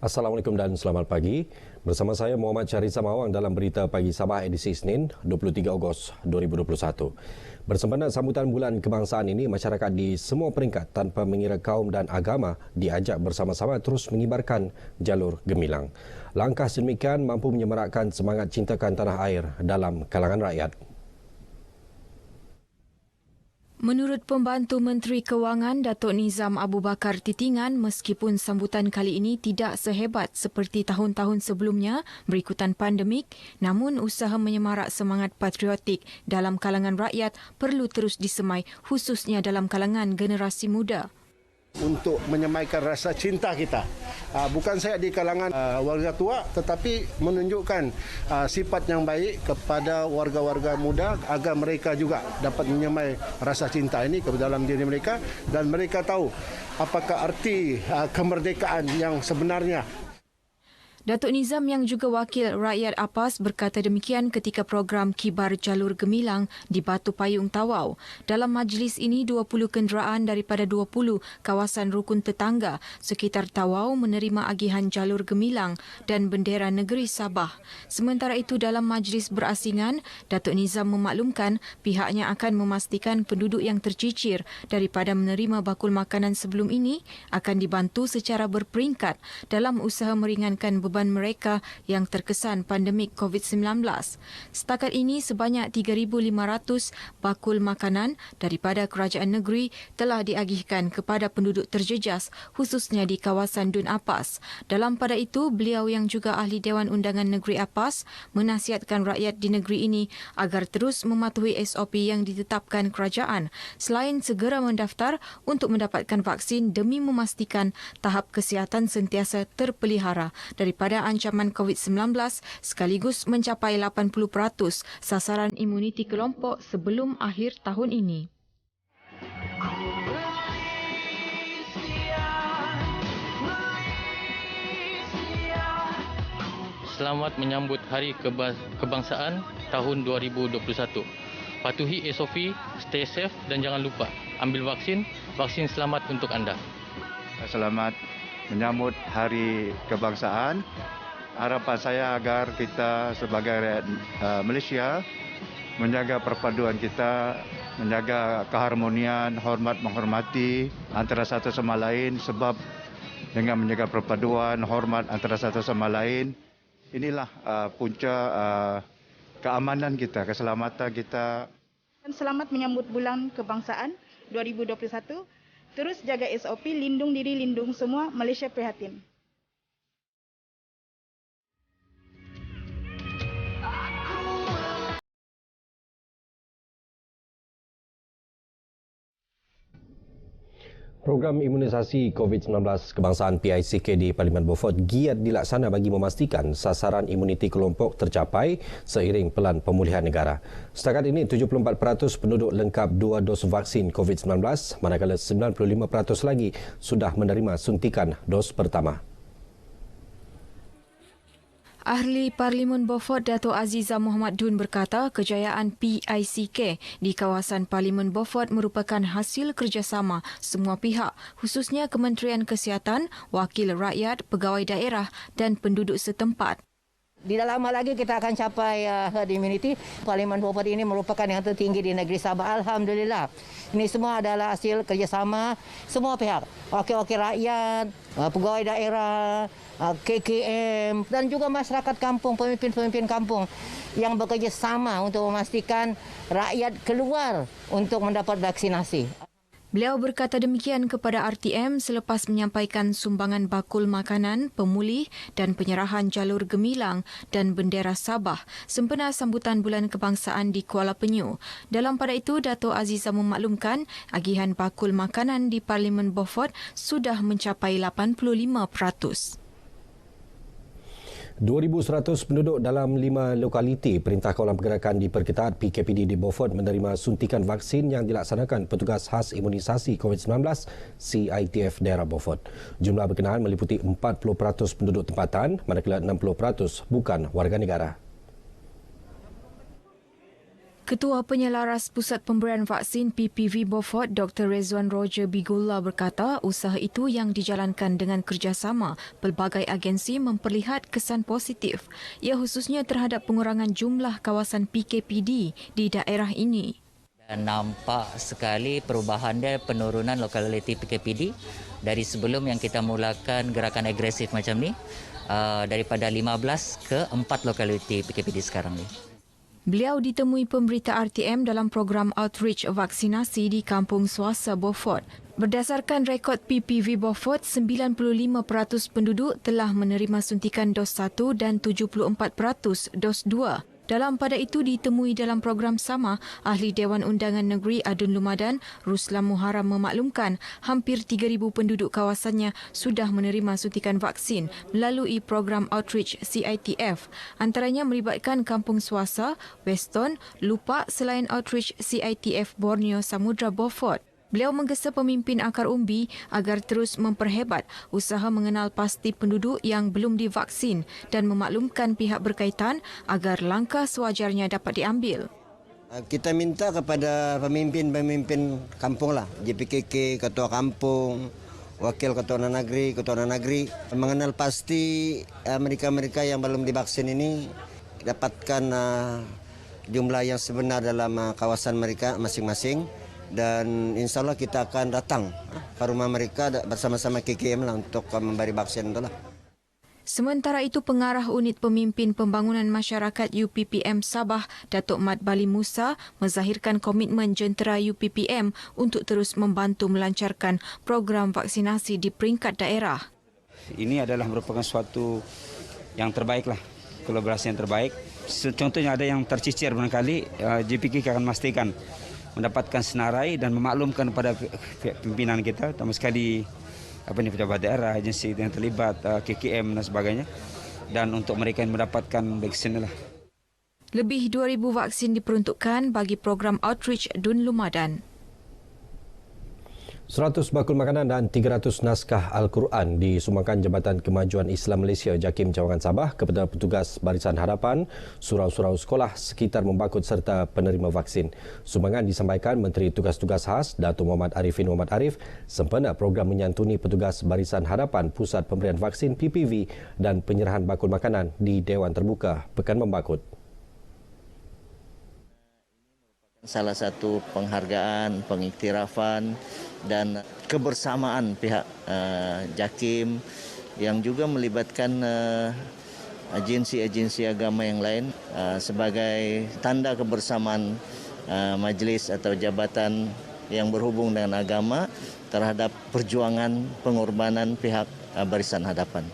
Assalamualaikum dan selamat pagi. Bersama saya Muhammad Syahrizal Mawang dalam Berita Pagi Sabah edisi Isnin 23 Ogos 2021. Bersempena sambutan Bulan Kebangsaan ini, masyarakat di semua peringkat tanpa mengira kaum dan agama diajak bersama-sama terus mengibarkan jalur gemilang. Langkah sedemikian mampu menyemarakkan semangat cintakan tanah air dalam kalangan rakyat. Menurut Pembantu Menteri Kewangan Datuk Nizam Abu Bakar Titingan, meskipun sambutan kali ini tidak sehebat seperti tahun-tahun sebelumnya berikutan pandemik, namun usaha menyemarak semangat patriotik dalam kalangan rakyat perlu terus disemai, khususnya dalam kalangan generasi muda. Untuk menyemaikan rasa cinta kita. Bukan saya di kalangan warga tua, tetapi menunjukkan sifat yang baik kepada warga-warga muda agar mereka juga dapat menyemai rasa cinta ini ke dalam diri mereka dan mereka tahu apakah arti kemerdekaan yang sebenarnya. Datuk Nizam yang juga wakil rakyat APAS berkata demikian ketika program Kibar Jalur Gemilang di Batu Payung Tawau. Dalam majlis ini, 20 kenderaan daripada 20 kawasan rukun tetangga sekitar Tawau menerima agihan jalur gemilang dan bendera negeri Sabah. Sementara itu, dalam majlis berasingan, Datuk Nizam memaklumkan pihaknya akan memastikan penduduk yang tercicir daripada menerima bakul makanan sebelum ini akan dibantu secara berperingkat dalam usaha meringankan beban mereka yang terkesan pandemik COVID-19. Setakat ini, sebanyak 3,500 bakul makanan daripada kerajaan negeri telah diagihkan kepada penduduk terjejas, khususnya di kawasan Dun Apas. Dalam pada itu, beliau yang juga ahli Dewan Undangan Negeri Apas menasihatkan rakyat di negeri ini agar terus mematuhi SOP yang ditetapkan kerajaan, selain segera mendaftar untuk mendapatkan vaksin demi memastikan tahap kesihatan sentiasa terpelihara daripada ancaman COVID-19 sekaligus mencapai 80% sasaran imuniti kelompok sebelum akhir tahun ini. Selamat menyambut Hari Kebangsaan tahun 2021. Patuhi SOP, stay safe dan jangan lupa ambil vaksin. Vaksin selamat untuk anda. Selamat menyambut Hari Kebangsaan. Harapan saya agar kita sebagai rakyat Malaysia menjaga perpaduan kita, menjaga keharmonian, hormat menghormati antara satu sama lain, sebab dengan menjaga perpaduan, hormat antara satu sama lain, inilah punca keamanan kita, keselamatan kita. Selamat menyambut Bulan Kebangsaan 2021. Terus jaga SOP, lindung diri, lindung semua, Malaysia prihatin. Program imunisasi COVID-19 kebangsaan PICK di Parlimen Beaufort giat dilaksana bagi memastikan sasaran imuniti kelompok tercapai seiring pelan pemulihan negara. Setakat ini, 74% penduduk lengkap 2 dos vaksin COVID-19, manakala 95% lagi sudah menerima suntikan dos pertama. Ahli Parlimen Beaufort Dato' Aziza Muhammad Dun berkata kejayaan PICK di kawasan Parlimen Beaufort merupakan hasil kerjasama semua pihak, khususnya Kementerian Kesihatan, wakil rakyat, pegawai daerah dan penduduk setempat. Tidak lama lagi kita akan capai herd immunity. Parlimen Beaufort ini merupakan yang tertinggi di negeri Sabah. Alhamdulillah. Ini semua adalah hasil kerjasama semua pihak. Wakil-wakil rakyat, pegawai daerah, KKM dan juga masyarakat kampung, pemimpin-pemimpin kampung yang bekerja sama untuk memastikan rakyat keluar untuk mendapat vaksinasi. Beliau berkata demikian kepada RTM selepas menyampaikan sumbangan bakul makanan, pemulih dan penyerahan jalur gemilang dan bendera Sabah sempena sambutan Bulan Kebangsaan di Kuala Penyu. Dalam pada itu, Dato' Aziza memaklumkan agihan bakul makanan di Parlimen Beaufort sudah mencapai 85%. 2,100 penduduk dalam 5 lokaliti Perintah Kawalan Pergerakan diperketat PKPD di Beaufort menerima suntikan vaksin yang dilaksanakan Petugas Khas Imunisasi COVID-19 CITF daerah Beaufort. Jumlah berkenaan meliputi 40% penduduk tempatan, manakala 60% bukan warga negara. Ketua Penyelaras Pusat Pemberian Vaksin PPV Beaufort, Dr. Rezwan Roger Bigulla berkata usaha itu yang dijalankan dengan kerjasama pelbagai agensi memperlihat kesan positif, ia khususnya terhadap pengurangan jumlah kawasan PKPD di daerah ini. Dan nampak sekali perubahan dia, penurunan lokaliti PKPD dari sebelum yang kita mulakan gerakan agresif macam ni, daripada 15 ke 4 lokaliti PKPD sekarang ni. Beliau ditemui pemberita RTM dalam program outreach vaksinasi di Kampung Swasta Beaufort. Berdasarkan rekod PPV Beaufort, 95% penduduk telah menerima suntikan dos 1 dan 74% dos 2. Dalam pada itu ditemui dalam program sama, Ahli Dewan Undangan Negeri Adun Lumadan, Ruslan Muharram memaklumkan hampir 3,000 penduduk kawasannya sudah menerima suntikan vaksin melalui program outreach CITF. Antaranya melibatkan Kampung Swasta, Weston, Lupak selain outreach CITF Borneo Samudra Beaufort. Beliau menggesa pemimpin akar umbi agar terus memperhebat usaha mengenal pasti penduduk yang belum divaksin dan memaklumkan pihak berkaitan agar langkah sewajarnya dapat diambil. Kita minta kepada pemimpin-pemimpin kampung lah, JPKK, ketua kampung, wakil ketua negeri, mengenal pasti mereka-mereka yang belum divaksin ini dapatkan jumlah yang sebenar dalam kawasan mereka masing-masing. Dan insya Allah kita akan datang ke rumah mereka bersama-sama KKM lah untuk memberi vaksin itulah. Sementara itu, Pengarah Unit Pemimpin Pembangunan Masyarakat UPPM Sabah, Datuk Mat Bali Musa, menzahirkan komitmen jentera UPPM untuk terus membantu melancarkan program vaksinasi di peringkat daerah. Ini adalah merupakan suatu yang terbaiklah, kolaborasi yang terbaik. Contohnya ada yang tercicir barangkali, JPK akan memastikan mendapatkan senarai dan memaklumkan kepada pimpinan kita, terutama sekali pejabat daerah, agensi yang terlibat, KKM dan sebagainya, dan untuk mereka yang mendapatkan vaksin lah. Lebih 2,000 vaksin diperuntukkan bagi program outreach Dun Lumadan. 100 bakul makanan dan 300 naskah Al-Quran disumbangkan Jabatan Kemajuan Islam Malaysia JAKIM Cawangan Sabah kepada petugas Barisan Hadapan, surau-surau sekolah sekitar membakut serta penerima vaksin. Sumbangan disampaikan Menteri Tugas-Tugas Khas Datuk Muhammad Arifin Muhammad Arif sempena program menyantuni petugas Barisan Hadapan Pusat Pemberian Vaksin PPV dan penyerahan bakul makanan di Dewan Terbuka Pekan Membakut. Salah satu penghargaan, pengiktirafan dan kebersamaan pihak JAKIM yang juga melibatkan agensi-agensi agama yang lain sebagai tanda kebersamaan majlis atau jabatan yang berhubung dengan agama terhadap perjuangan pengorbanan pihak Barisan Hadapan.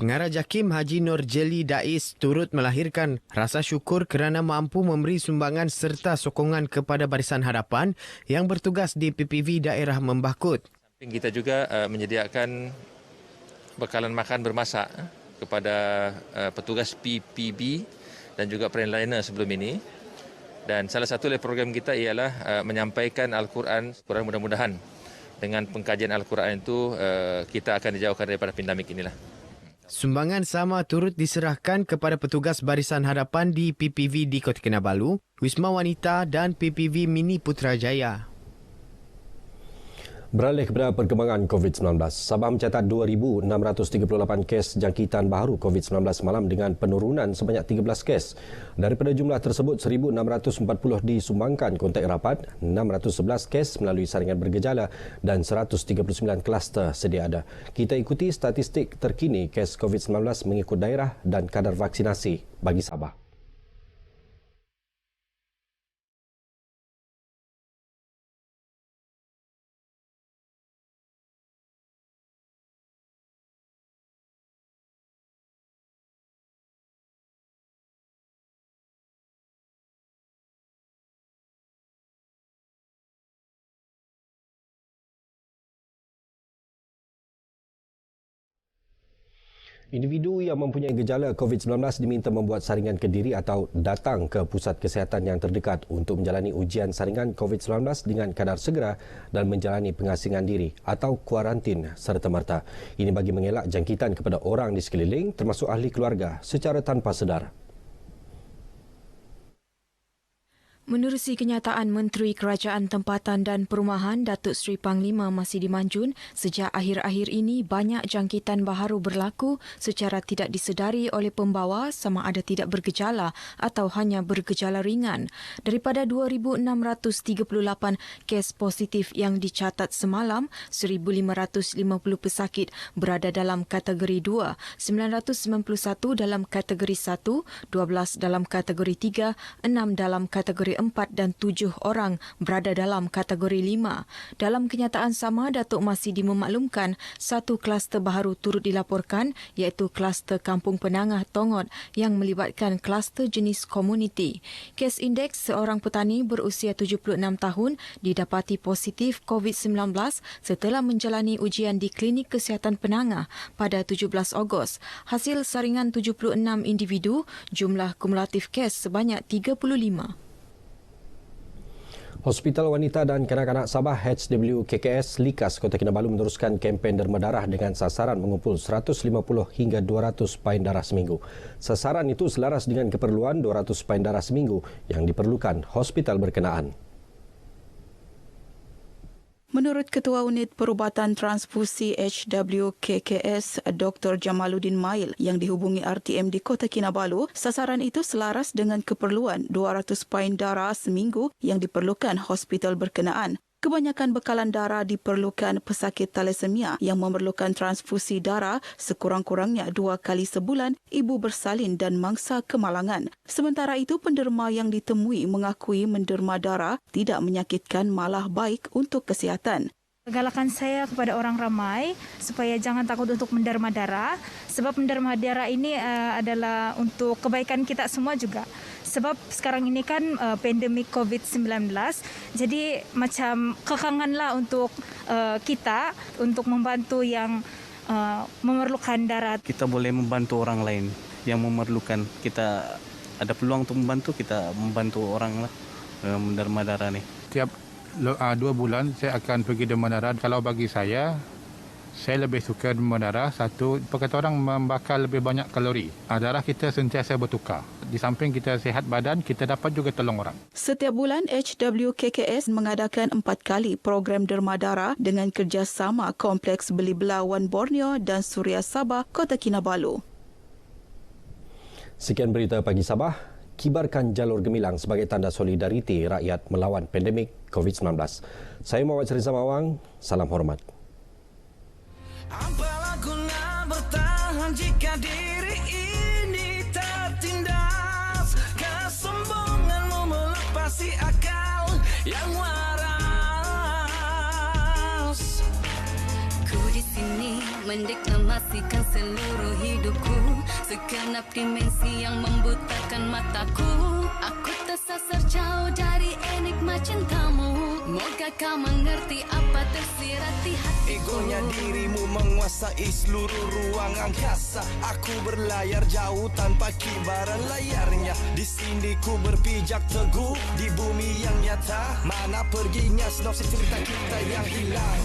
Pengarah JAKIM Haji Nur Jeli Dais turut melahirkan rasa syukur kerana mampu memberi sumbangan serta sokongan kepada Barisan Hadapan yang bertugas di PPV daerah Membakut. Kita juga menyediakan bekalan makan bermasak kepada petugas PPB dan juga frontliner sebelum ini. Dan salah satu dari program kita ialah menyampaikan Al-Quran. Mudah-mudahan dengan pengkajian Al-Quran itu kita akan dijauhkan daripada pandemik inilah. Sumbangan sama turut diserahkan kepada petugas Barisan Hadapan di PPV di Kota Kinabalu, Wisma Wanita dan PPV Mini Putrajaya. Beralih kepada perkembangan COVID-19, Sabah mencatat 2,638 kes jangkitan baru COVID-19 malam dengan penurunan sebanyak 13 kes. Daripada jumlah tersebut, 1,640 disumbangkan kontak rapat, 611 kes melalui saringan bergejala dan 139 kluster sedia ada. Kita ikuti statistik terkini kes COVID-19 mengikut daerah dan kadar vaksinasi bagi Sabah. Individu yang mempunyai gejala COVID-19 diminta membuat saringan ke diri atau datang ke pusat kesihatan yang terdekat untuk menjalani ujian saringan COVID-19 dengan kadar segera dan menjalani pengasingan diri atau kuarantin serta-merta. Ini bagi mengelak jangkitan kepada orang di sekeliling termasuk ahli keluarga secara tanpa sedar. Menerusi kenyataan Menteri Kerajaan Tempatan dan Perumahan Datuk Seri Panglima Masidi Manjun, sejak akhir-akhir ini banyak jangkitan baharu berlaku secara tidak disedari oleh pembawa sama ada tidak bergejala atau hanya bergejala ringan. Daripada 2,638 kes positif yang dicatat semalam, 1,550 pesakit berada dalam kategori 2, 991 dalam kategori 1, 12 dalam kategori 3, 6 dalam kategori 4 dan 7 orang berada dalam kategori 5. Dalam kenyataan sama, Datuk Masidi memaklumkan satu kluster baharu turut dilaporkan iaitu kluster Kampung Penangah Tongot yang melibatkan kluster jenis komuniti. Kes indeks seorang petani berusia 76 tahun didapati positif COVID-19 setelah menjalani ujian di Klinik Kesihatan Penangah pada 17 Ogos. Hasil saringan 76 individu, jumlah kumulatif kes sebanyak 35. Hospital Wanita dan Kanak-kanak Sabah HWKKS Likas Kota Kinabalu meneruskan kempen derma darah dengan sasaran mengumpul 150 hingga 200 pain darah seminggu. Sasaran itu selaras dengan keperluan 200 pain darah seminggu yang diperlukan hospital berkenaan. Menurut Ketua Unit Perubatan Transfusi HWKKS Dr. Jamaluddin Mail yang dihubungi RTM di Kota Kinabalu, sasaran itu selaras dengan keperluan 200 pain darah seminggu yang diperlukan hospital berkenaan. Kebanyakan bekalan darah diperlukan pesakit thalassemia yang memerlukan transfusi darah sekurang-kurangnya 2 kali sebulan, ibu bersalin dan mangsa kemalangan. Sementara itu, penderma yang ditemui mengakui menderma darah tidak menyakitkan, malah baik untuk kesihatan. Galakan saya kepada orang ramai supaya jangan takut untuk menderma darah, sebab menderma darah ini adalah untuk kebaikan kita semua juga. Sebab sekarang ini kan pandemik COVID-19, jadi macam kekanganlah untuk kita untuk membantu yang memerlukan darah. Kita boleh membantu orang lain yang memerlukan. Kita ada peluang untuk membantu orang lah menderma darah ni. Tiap 2 bulan saya akan pergi derma darah. Kalau bagi saya lebih suka derma darah. Satu, kata orang membakar lebih banyak kalori. Darah kita sentiasa bertukar. Di samping kita sihat badan, kita dapat juga tolong orang. Setiap bulan, HWKKS mengadakan 4 kali program derma darah dengan kerjasama Kompleks Beli Belah Wan Borneo dan Suria Sabah, Kota Kinabalu. Sekian berita pagi Sabah. Kibarkan jalur gemilang sebagai tanda solidariti rakyat melawan pandemik COVID-19. Saya Muhammad Syariza Mawang, salam hormat. Apalah guna bertahan jika diri ini tertindas, kesombonganmu melepasi akal yang waras. Ku di sini mendeklamasikan seluruh hidupku, segenap dimensi yang membutakan mataku. Aku tersasar jauh dari enigma cintamu. Moga kau mengerti apa tersirat di hatiku. Egonya dirimu menguasai seluruh ruang angkasa. Aku berlayar jauh tanpa kibaran layarnya. Di sini ku berpijak teguh di bumi yang nyata. Mana perginya sinopsis cerita kita yang hilang.